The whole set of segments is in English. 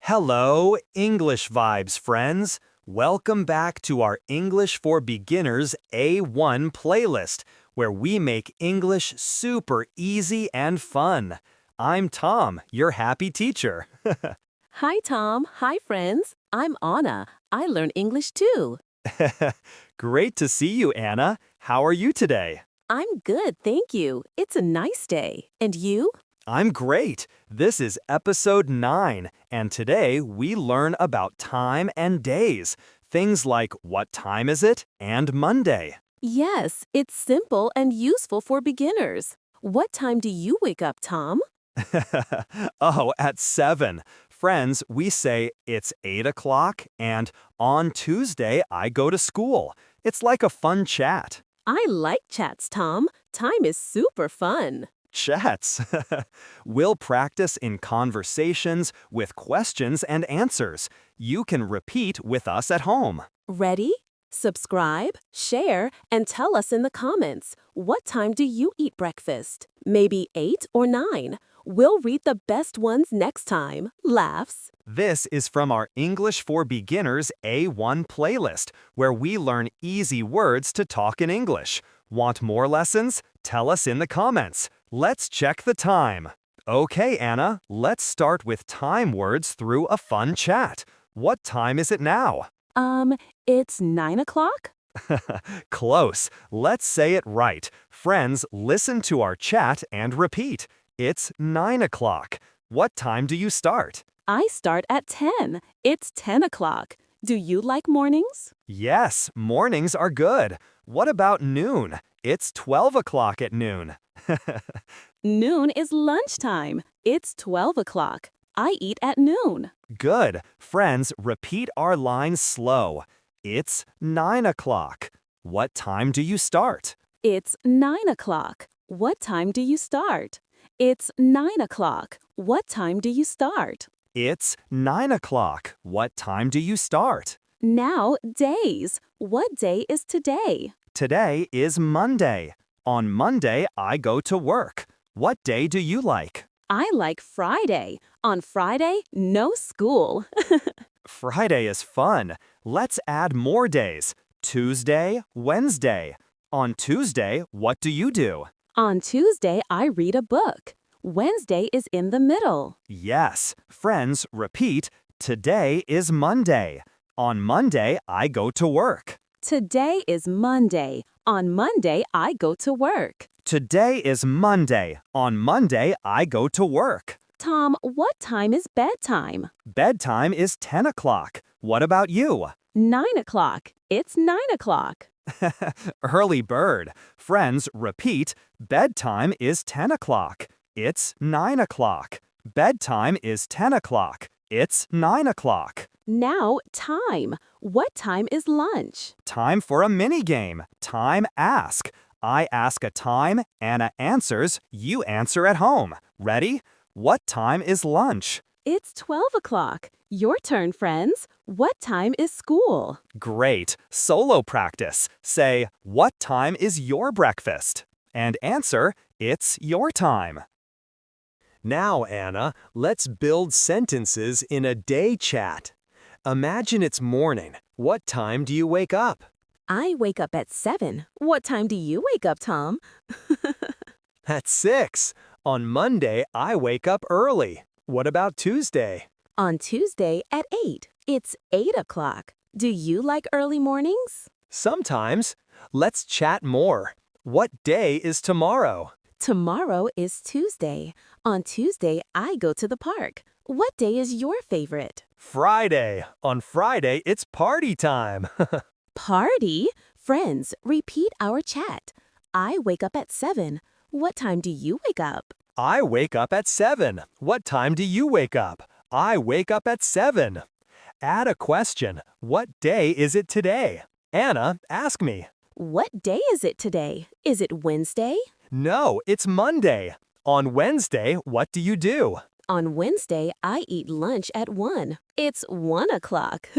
Hello, English Vibes friends. Welcome back to our English for Beginners A1 playlist, where we make English super easy and fun. I'm Tom, your happy teacher. Hi, Tom. Hi, friends. I'm Anna. I learn English too. Great to see you, Anna. How are you today? I'm good, thank you. It's a nice day. And you? I'm great. This is episode 9, and today we learn about time and days. Things like what time is it and Monday. Yes, it's simple and useful for beginners. What time do you wake up, Tom? Oh, at 7. Friends, we say it's 8 o'clock, and on Tuesday I go to school. It's like a fun chat. I like chats, Tom. Time is super fun. Chats. We'll practice in conversations with questions and answers. You can repeat with us at home. Ready? Subscribe, share, and tell us in the comments. What time do you eat breakfast? Maybe 8 or 9. We'll read the best ones next time. Laughs. This is from our English for Beginners A1 playlist, where we learn easy words to talk in English. Want more lessons? Tell us in the comments. Let's check the time. Okay, Anna, let's start with time words through a fun chat. What time is it now? It's 9 o'clock? Close. Let's say it right. Friends, listen to our chat and repeat. It's 9 o'clock. What time do you start? I start at 10. It's 10 o'clock. Do you like mornings? Yes, mornings are good. What about noon? It's 12 o'clock at noon. Noon is lunchtime. It's 12 o'clock. I eat at noon. Good. Friends, repeat our lines slow. It's 9 o'clock. What time do you start? It's 9 o'clock. What time do you start? It's 9 o'clock. What time do you start? It's 9 o'clock. What time do you start? Now, days. What day is today? Today is Monday. On Monday, I go to work. What day do you like? I like Friday. On Friday, no school. Friday is fun. Let's add more days. Tuesday, Wednesday. On Tuesday, what do you do? On Tuesday, I read a book. Wednesday is in the middle. Yes. Friends, repeat. Today is Monday. On Monday, I go to work. Today is Monday. On Monday, I go to work. Today is Monday. On Monday, I go to work. Tom, what time is bedtime? Bedtime is 10 o'clock. What about you? 9 o'clock. It's 9 o'clock. Early bird. Friends, repeat. Bedtime is 10 o'clock. It's 9 o'clock. Bedtime is 10 o'clock. It's 9 o'clock. Now, time. What time is lunch? Time for a mini game. Time ask. I ask a time, Anna answers, you answer at home. Ready? What time is lunch? It's 12 o'clock. Your turn, friends. What time is school? Great. Solo practice. Say, what time is your breakfast? And answer, it's your time. Now, Anna, let's build sentences in a day chat. Imagine it's morning. What time do you wake up? I wake up at 7. What time do you wake up, Tom? At 6. On Monday, I wake up early. What about Tuesday? On Tuesday at 8. It's 8 o'clock. Do you like early mornings? Sometimes. Let's chat more. What day is tomorrow? Tomorrow is Tuesday. On Tuesday, I go to the park. What day is your favorite? Friday. On Friday, it's party time. Party? Friends, repeat our chat. I wake up at 7. What time do you wake up? I wake up at 7. What time do you wake up? I wake up at 7. Add a question. What day is it today? Anna, ask me. What day is it today? Is it Wednesday? No, it's Monday. On Wednesday, what do you do? On Wednesday, I eat lunch at 1. It's 1 o'clock.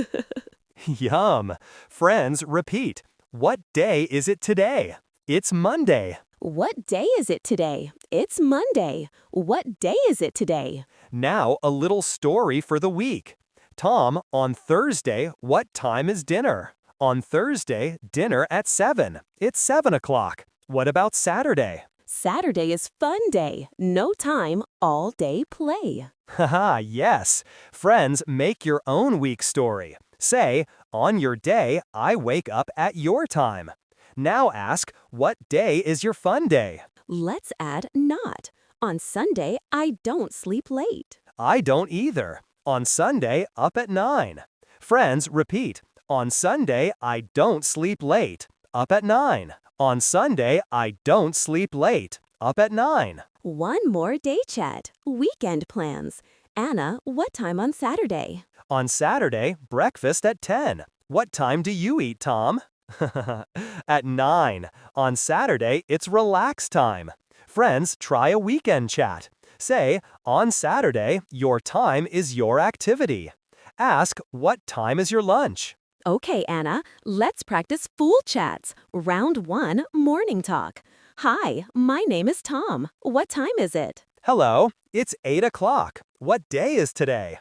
Yum. Friends, repeat. What day is it today? It's Monday. What day is it today? It's Monday. What day is it today? Now, a little story for the week. Tom, on Thursday, what time is dinner? On Thursday, dinner at 7. It's 7 o'clock. What about Saturday? Saturday is fun day. No time, all day play. Haha, yes. Friends, make your own week story. Say, on your day, I wake up at your time. Now ask, what day is your fun day? Let's add not. On Sunday, I don't sleep late. I don't either. On Sunday, up at 9. Friends, repeat. On Sunday, I don't sleep late. Up at 9. On Sunday, I don't sleep late. Up at 9. One more day chat. Weekend plans. Anna, what time on Saturday? On Saturday, breakfast at 10. What time do you eat, Tom? At 9. On Saturday, it's relax time. Friends, try a weekend chat. Say, on Saturday, your time is your activity. Ask, what time is your lunch? Okay, Anna, let's practice full chats. Round 1, morning talk. Hi, my name is Tom. What time is it? Hello, it's 8 o'clock. What day is today?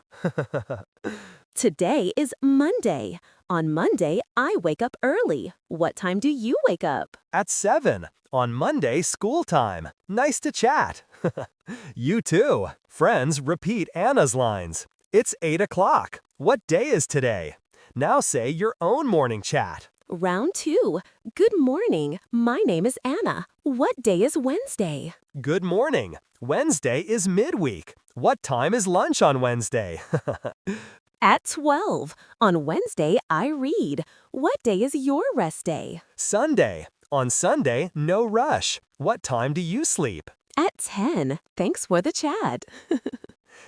Today is Monday. On Monday, I wake up early. What time do you wake up? At 7. On Monday, school time. Nice to chat. You too. Friends, repeat Anna's lines. It's 8 o'clock. What day is today? Now say your own morning chat. Round 2. Good morning. My name is Anna. What day is Wednesday? Good morning. Wednesday is midweek. What time is lunch on Wednesday? At 12. On Wednesday, I read. What day is your rest day? Sunday. On Sunday, no rush. What time do you sleep? At 10. Thanks for the chat.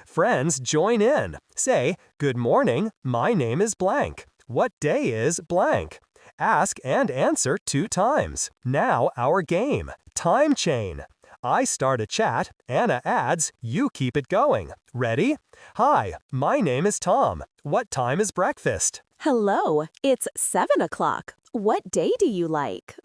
Friends, join in. Say, good morning, my name is blank. What day is blank? Ask and answer 2 times. Now our game, time chain. I start a chat, Anna adds, you keep it going. Ready? Hi, my name is Tom. What time is breakfast? Hello, it's 7 o'clock. What day do you like?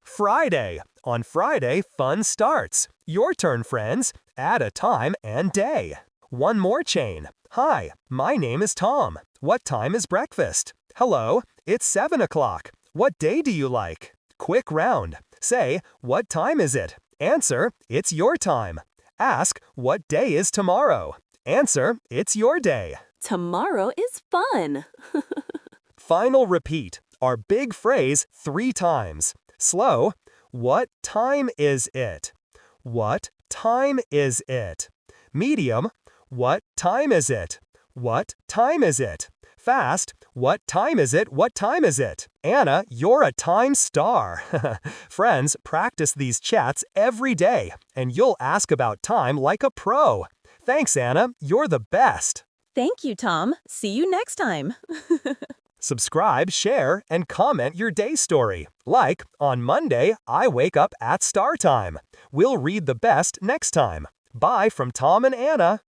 Friday. On Friday, fun starts. Your turn, friends. Add a time and day. One more chain. Hi, my name is Tom. What time is breakfast? Hello, it's 7 o'clock. What day do you like? Quick round. Say, what time is it? Answer, it's your time. Ask, what day is tomorrow? Answer, it's your day. Tomorrow is fun. Final repeat. Our big phrase 3 times. Slow. What time is it? What time is it? Medium. What time is it? What time is it? Fast. What time is it? What time is it? Anna, you're a time star. Friends, practice these chats every day, and you'll ask about time like a pro. Thanks, Anna. You're the best. Thank you, Tom. See you next time. Subscribe, share, and comment your day story. Like, on Monday, I wake up at star time. We'll read the best next time. Bye from Tom and Anna.